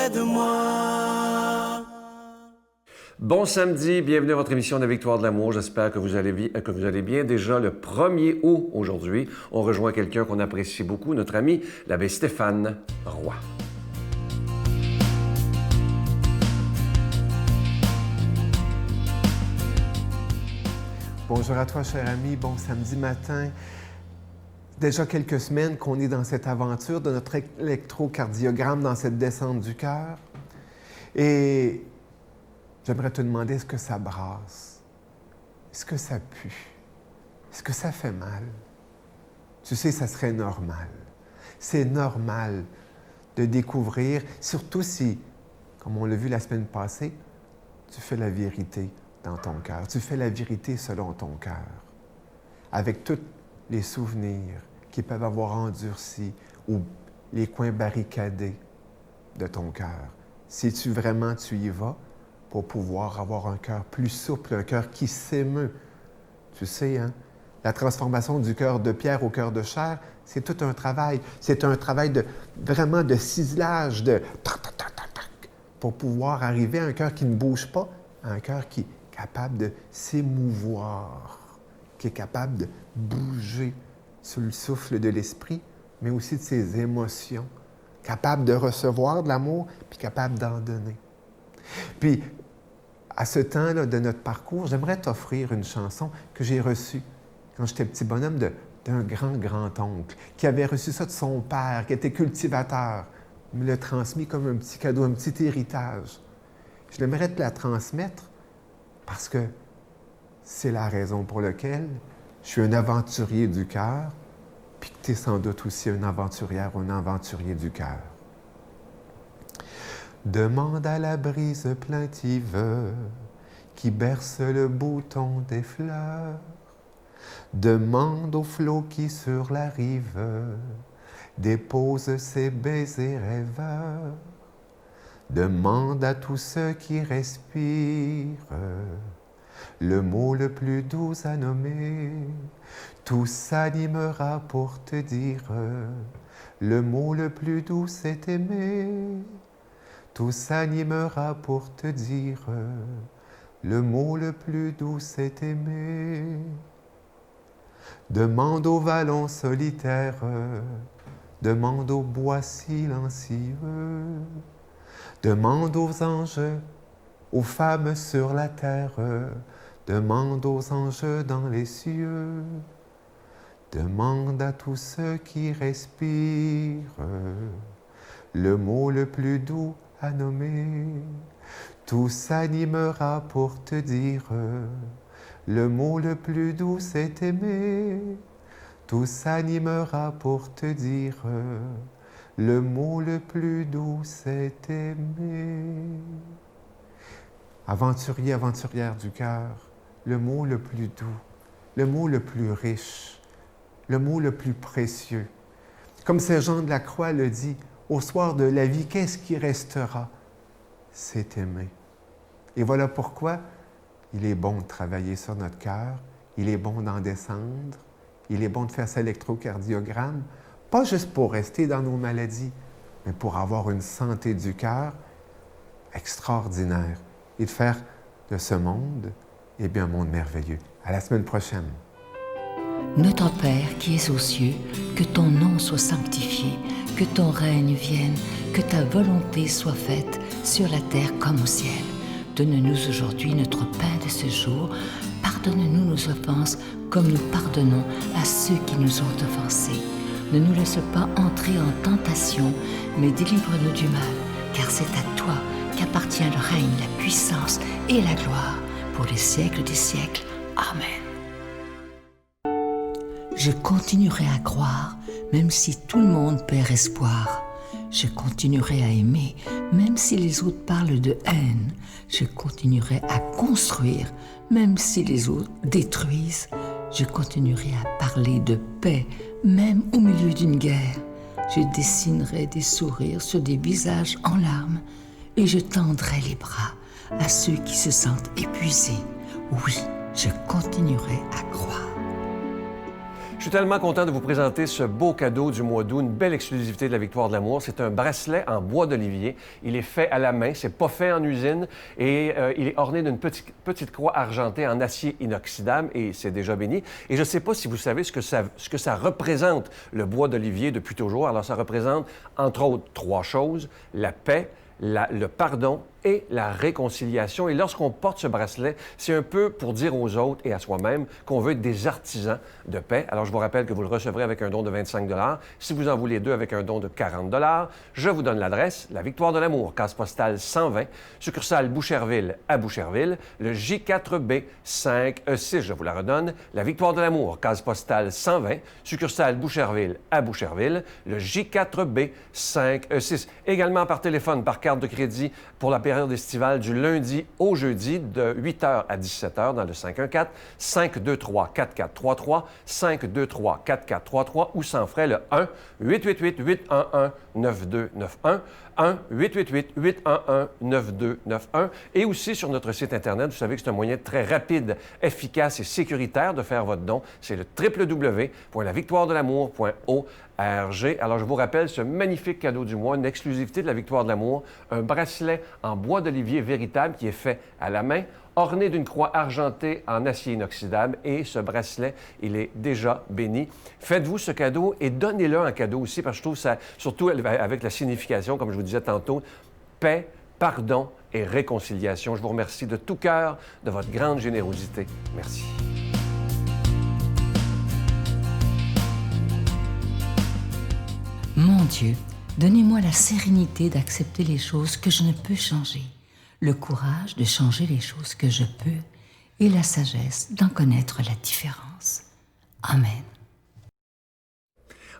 près de moi. Bon samedi, bienvenue à votre émission de Victoire de l'amour. J'espère que vous allez bien. Déjà le 1er août aujourd'hui, on rejoint quelqu'un qu'on apprécie beaucoup, notre ami, l'abbé Stéphane Roy. Bonjour à toi, cher ami. Bon samedi matin. Déjà quelques semaines qu'on est dans cette aventure de notre électrocardiogramme, dans cette descente du cœur. Et j'aimerais te demander, est-ce que ça brasse? Est-ce que ça pue? Est-ce que ça fait mal? Tu sais, ça serait normal. C'est normal de découvrir, surtout si, comme on l'a vu la semaine passée, tu fais la vérité dans ton cœur. Tu fais la vérité selon ton cœur, avec tous les souvenirs qui peuvent avoir endurci ou les coins barricadés de ton cœur. Si tu y vas pour pouvoir avoir un cœur plus souple, un cœur qui s'émeut. Tu sais, hein? La transformation du cœur de pierre au cœur de chair, c'est tout un travail. C'est un travail vraiment de ciselage, de pour pouvoir arriver à un cœur qui ne bouge pas, à un cœur qui est capable de s'émouvoir, qui est capable de bouger sous le souffle de l'esprit, mais aussi de ses émotions, capable de recevoir de l'amour, puis capable d'en donner. Puis, à ce temps-là de notre parcours, j'aimerais t'offrir une chanson que j'ai reçue quand j'étais petit bonhomme d'un grand-oncle, qui avait reçu ça de son père, qui était cultivateur. Il me l'a transmis comme un petit cadeau, un petit héritage. J'aimerais te la transmettre parce que c'est la raison pour laquelle je suis un aventurier du cœur, puis que tu es sans doute aussi une aventurière ou un aventurier du cœur. Demande à la brise plaintive qui berce le bouton des fleurs. Demande au flot qui sur la rive dépose ses baisers rêveurs. Demande à tous ceux qui respirent le mot le plus doux à nommer. Tout s'animera pour te dire le mot le plus doux c'est aimer. Tout s'animera pour te dire le mot le plus doux c'est aimer. Demande aux vallons solitaires, demande aux bois silencieux, demande aux anges, aux femmes sur la terre, demande aux anges dans les cieux, demande à tous ceux qui respirent le mot le plus doux à nommer. Tout s'animera pour te dire le mot le plus doux c'est aimer. Tout s'animera pour te dire le mot le plus doux c'est aimer. Aventurier, aventurière du cœur, le mot le plus doux, le mot le plus riche, le mot le plus précieux. Comme Saint Jean de la Croix le dit, au soir de la vie, qu'est-ce qui restera? C'est aimer. Et voilà pourquoi il est bon de travailler sur notre cœur, il est bon d'en descendre, il est bon de faire cet électrocardiogramme, pas juste pour rester dans nos maladies, mais pour avoir une santé du cœur extraordinaire et de faire de ce monde, un monde merveilleux. À la semaine prochaine. Notre Père qui es aux cieux, que ton nom soit sanctifié, que ton règne vienne, que ta volonté soit faite sur la terre comme au ciel. Donne-nous aujourd'hui notre pain de ce jour. Pardonne-nous nos offenses comme nous pardonnons à ceux qui nous ont offensés. Ne nous laisse pas entrer en tentation, mais délivre-nous du mal, car c'est à toi qu'appartient le règne, la puissance et la gloire pour les siècles des siècles. Amen. Je continuerai à croire, même si tout le monde perd espoir. Je continuerai à aimer, même si les autres parlent de haine. Je continuerai à construire, même si les autres détruisent. Je continuerai à parler de paix, même au milieu d'une guerre. Je dessinerai des sourires sur des visages en larmes et je tendrai les bras à ceux qui se sentent épuisés. Oui, je continuerai à croire. Je suis tellement content de vous présenter ce beau cadeau du mois d'août, une belle exclusivité de la Victoire de l'amour. C'est un bracelet en bois d'olivier. Il est fait à la main, c'est pas fait en usine et il est orné d'une petite croix argentée en acier inoxydable et c'est déjà béni. Et je ne sais pas si vous savez ce que ça représente, le bois d'olivier depuis toujours. Alors ça représente, entre autres, 3 choses: la paix, le pardon et la réconciliation. Et lorsqu'on porte ce bracelet, c'est un peu pour dire aux autres et à soi-même qu'on veut être des artisans de paix. Alors, je vous rappelle que vous le recevrez avec un don de 25 $. Si vous en voulez 2 avec un don de 40 $, je vous donne l'adresse: la Victoire de l'amour, case postale 120, succursale Boucherville à Boucherville, le J4B 5E6. Je vous la redonne: la Victoire de l'amour, case postale 120, succursale Boucherville à Boucherville, le J4B 5E6. Également par téléphone, par carte de crédit pour la période estivale du lundi au jeudi de 8h à 17h dans le 514-523-4433, 523-4433 ou sans frais le 1-888-811-9291, 1-888-811-9291 et aussi sur notre site Internet. Vous savez que c'est un moyen très rapide, efficace et sécuritaire de faire votre don. C'est le www.lavictoiredelamour.org. Alors, je vous rappelle ce magnifique cadeau du mois, une exclusivité de la Victoire de l'amour, un bracelet en bois d'olivier véritable qui est fait à la main, orné d'une croix argentée en acier inoxydable. Et ce bracelet, il est déjà béni. Faites-vous ce cadeau et donnez-le en cadeau aussi, parce que je trouve ça, surtout avec la signification, comme je vous disais tantôt, paix, pardon et réconciliation. Je vous remercie de tout cœur de votre grande générosité. Merci. Mon Dieu, donnez-moi la sérénité d'accepter les choses que je ne peux changer, le courage de changer les choses que je peux et la sagesse d'en connaître la différence. Amen.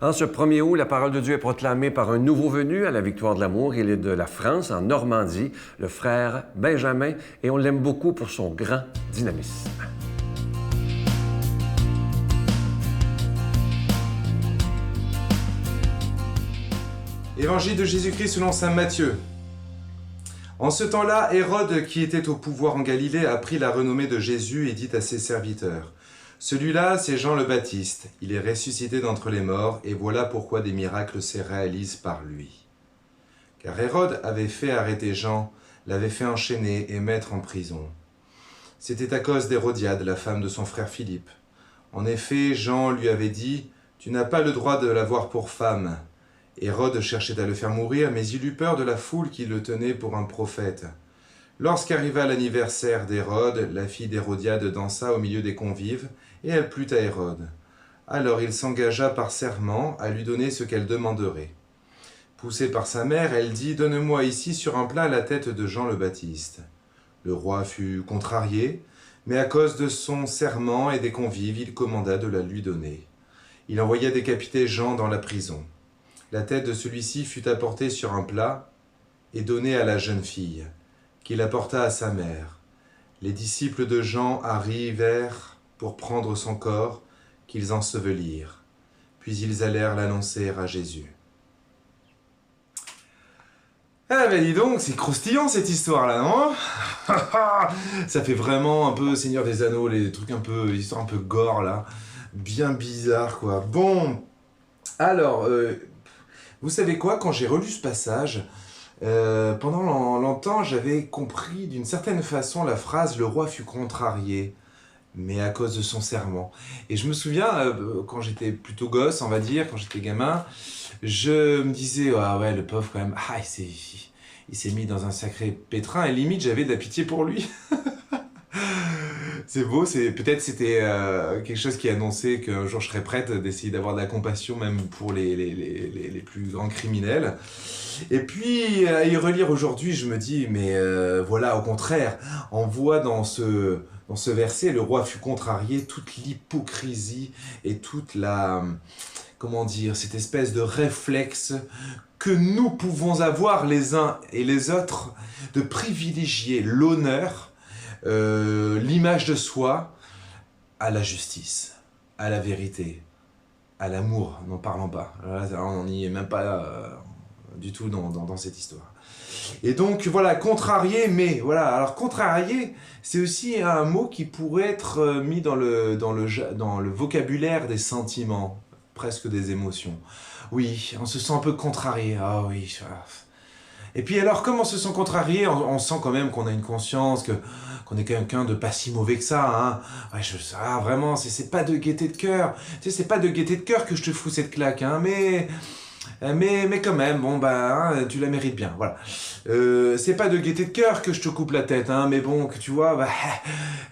En ce 1er août, la parole de Dieu est proclamée par un nouveau venu à la Victoire de l'amour. Il est de la France, en Normandie, le frère Benjamin, et on l'aime beaucoup pour son grand dynamisme. Évangile de Jésus-Christ selon saint Matthieu. En ce temps-là, Hérode, qui était au pouvoir en Galilée, apprit la renommée de Jésus et dit à ses serviteurs: « Celui-là, c'est Jean le Baptiste. Il est ressuscité d'entre les morts, et voilà pourquoi des miracles se réalisent par lui. » Car Hérode avait fait arrêter Jean, l'avait fait enchaîner et mettre en prison. C'était à cause d'Hérodiade, la femme de son frère Philippe. En effet, Jean lui avait dit: « Tu n'as pas le droit de l'avoir pour femme. » Hérode cherchait à le faire mourir, mais il eut peur de la foule qui le tenait pour un prophète. Lorsqu'arriva l'anniversaire d'Hérode, la fille d'Hérodiade dansa au milieu des convives, et elle plut à Hérode. Alors il s'engagea par serment à lui donner ce qu'elle demanderait. Poussée par sa mère, elle dit: « Donne-moi ici sur un plat la tête de Jean le Baptiste. » Le roi fut contrarié, mais à cause de son serment et des convives, il commanda de la lui donner. Il envoya décapiter Jean dans la prison. La tête de celui-ci fut apportée sur un plat et donnée à la jeune fille, qui l'apporta à sa mère. Les disciples de Jean arrivèrent pour prendre son corps, qu'ils ensevelirent. Puis ils allèrent l'annoncer à Jésus. Ah ben dis donc, c'est croustillant cette histoire-là, non? Ça fait vraiment un peu Seigneur des Anneaux, les trucs un peu, l'histoire un peu gore là, bien bizarre quoi. Bon, alors... vous savez quoi, quand j'ai relu ce passage, pendant longtemps, j'avais compris d'une certaine façon la phrase « Le roi fut contrarié », mais à cause de son serment. Et je me souviens, quand j'étais plutôt gosse, on va dire, quand j'étais gamin, je me disais « Ah ouais, le pauvre quand même, il s'est mis dans un sacré pétrin » et limite j'avais de la pitié pour lui. C'est beau, peut-être c'était quelque chose qui annonçait qu'un jour je serais prête d'essayer d'avoir de la compassion même pour les plus grands criminels. Et puis à y relire aujourd'hui, je me dis mais voilà, au contraire, on voit dans ce verset, le roi fut contrarié, toute l'hypocrisie et toute la, comment dire, cette espèce de réflexe que nous pouvons avoir les uns et les autres de privilégier l'honneur, l'image de soi à la justice, à la vérité, à l'amour, n'en parlons pas. Là, on n'y est même pas du tout dans cette histoire. Et donc voilà, contrarié, mais voilà. Alors contrarié, c'est aussi un mot qui pourrait être mis dans le vocabulaire des sentiments, presque des émotions. Oui, on se sent un peu contrarié. Ah oui. Et puis alors, comme on se sent contrarié, on sent quand même qu'on a une conscience, qu'on est quelqu'un de pas si mauvais que ça. Hein. Ouais, vraiment, c'est pas de gaieté de cœur. Tu sais, c'est pas de gaieté de cœur que je te fous cette claque, hein, mais quand même, bon, hein, tu la mérites bien, voilà. C'est pas de gaieté de cœur que je te coupe la tête, hein, mais bon, que tu vois,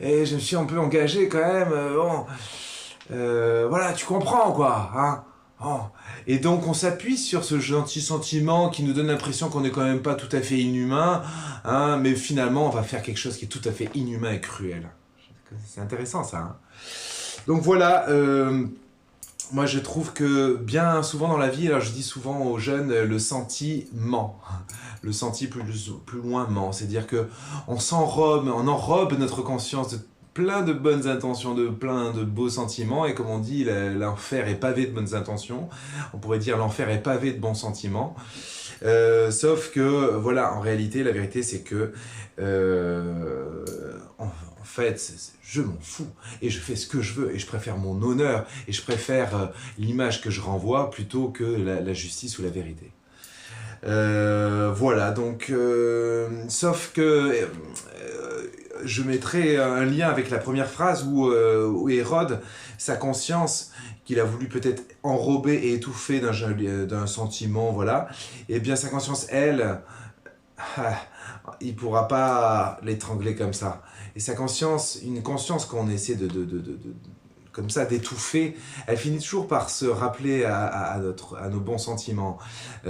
je me suis un peu engagé quand même, voilà, tu comprends, quoi, hein. Oh. Et donc on s'appuie sur ce gentil sentiment qui nous donne l'impression qu'on n'est quand même pas tout à fait inhumain, hein, mais finalement on va faire quelque chose qui est tout à fait inhumain et cruel. C'est intéressant ça. Hein. Donc voilà, moi je trouve que bien souvent dans la vie, alors je dis souvent aux jeunes, le senti ment. Le senti plus loin ment. C'est-à-dire qu'on enrobe notre conscience de plein de bonnes intentions, de plein de beaux sentiments, et comme on dit, l'enfer est pavé de bonnes intentions, on pourrait dire l'enfer est pavé de bons sentiments, sauf que, voilà, en réalité, la vérité c'est que, en fait, je m'en fous, et je fais ce que je veux, et je préfère mon honneur, et je préfère l'image que je renvoie plutôt que la justice ou la vérité. Voilà, donc, sauf que je mettrai un lien avec la première phrase où Hérode, sa conscience, qu'il a voulu peut-être enrober et étouffer d'un sentiment, voilà, et bien sa conscience, elle, il pourra pas l'étrangler comme ça. Et sa conscience, une conscience qu'on essaie comme ça, d'étouffer, elle finit toujours par se rappeler à nos bons sentiments,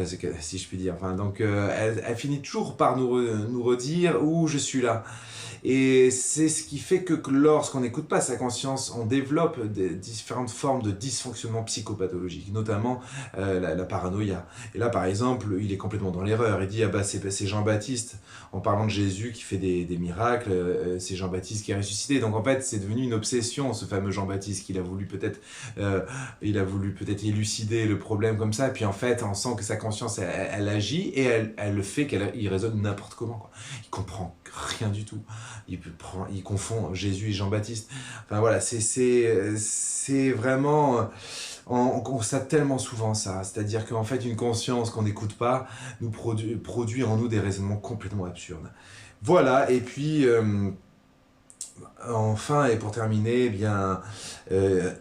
si je puis dire. Enfin, donc, elle finit toujours par nous redire « Ouh, je suis là ». Et c'est ce qui fait que lorsqu'on n'écoute pas sa conscience, on développe différentes formes de dysfonctionnement psychopathologique, notamment la paranoïa. Et là, par exemple, il est complètement dans l'erreur. Il dit, c'est Jean-Baptiste, en parlant de Jésus qui fait des miracles, c'est Jean-Baptiste qui est ressuscité. Donc en fait, c'est devenu une obsession, ce fameux Jean-Baptiste, qu'il a voulu peut-être élucider le problème comme ça. Et puis en fait, on sent que sa conscience, elle agit et elle le fait qu'il raisonne n'importe comment, quoi. Il comprend rien du tout. Il confond Jésus et Jean-Baptiste. Enfin voilà, c'est vraiment... On constate tellement souvent ça. C'est-à-dire qu'en fait, une conscience qu'on n'écoute pas nous produit en nous des raisonnements complètement absurdes. Voilà, et puis... enfin, et pour terminer, eh bien,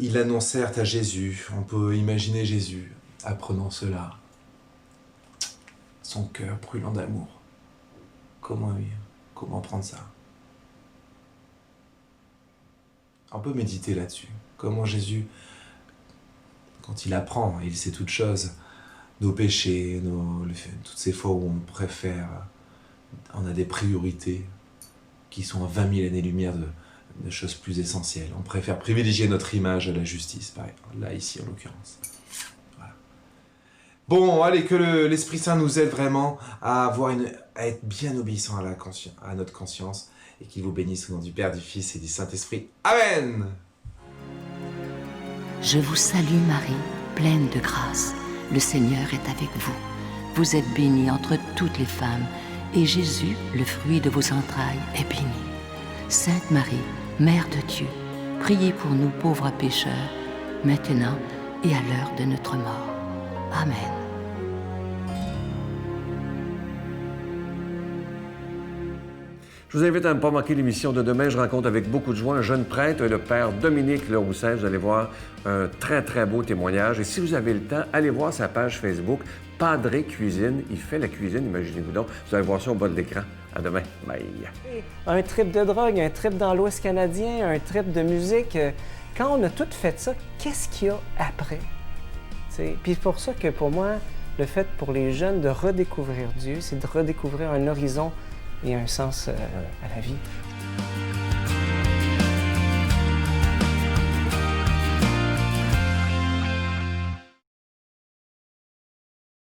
ils annoncèrent à Jésus. On peut imaginer Jésus apprenant cela. Son cœur brûlant d'amour. Comment prendre ça? On peut méditer là-dessus. Comment Jésus, quand il apprend, il sait toutes choses, nos péchés, toutes ces fois où on a des priorités qui sont à 20 000 années-lumière de choses plus essentielles. On préfère privilégier notre image à la justice, par exemple. Là, ici, en l'occurrence. Voilà. Bon, allez, que l'Esprit Saint nous aide vraiment à être bien obéissant à notre conscience, et qu'il vous bénisse au nom du Père, du Fils et du Saint-Esprit. Amen. Je vous salue Marie, pleine de grâce. Le Seigneur est avec vous. Vous êtes bénie entre toutes les femmes, et Jésus, le fruit de vos entrailles, est béni. Sainte Marie, Mère de Dieu, priez pour nous pauvres pécheurs, maintenant et à l'heure de notre mort. Amen. Je vous invite à ne pas manquer l'émission de demain. Je rencontre avec beaucoup de joie un jeune prêtre, le père Dominique Leroussin. Vous allez voir un très, très beau témoignage. Et si vous avez le temps, allez voir sa page Facebook, Padre Cuisine. Il fait la cuisine, imaginez-vous donc. Vous allez voir ça au bas de l'écran. À demain. Bye. Un trip de drogue, un trip dans l'Ouest canadien, un trip de musique. Quand on a tout fait ça, qu'est-ce qu'il y a après? Puis c'est pour ça que pour moi, le fait pour les jeunes de redécouvrir Dieu, c'est de redécouvrir un horizon et un sens à la vie.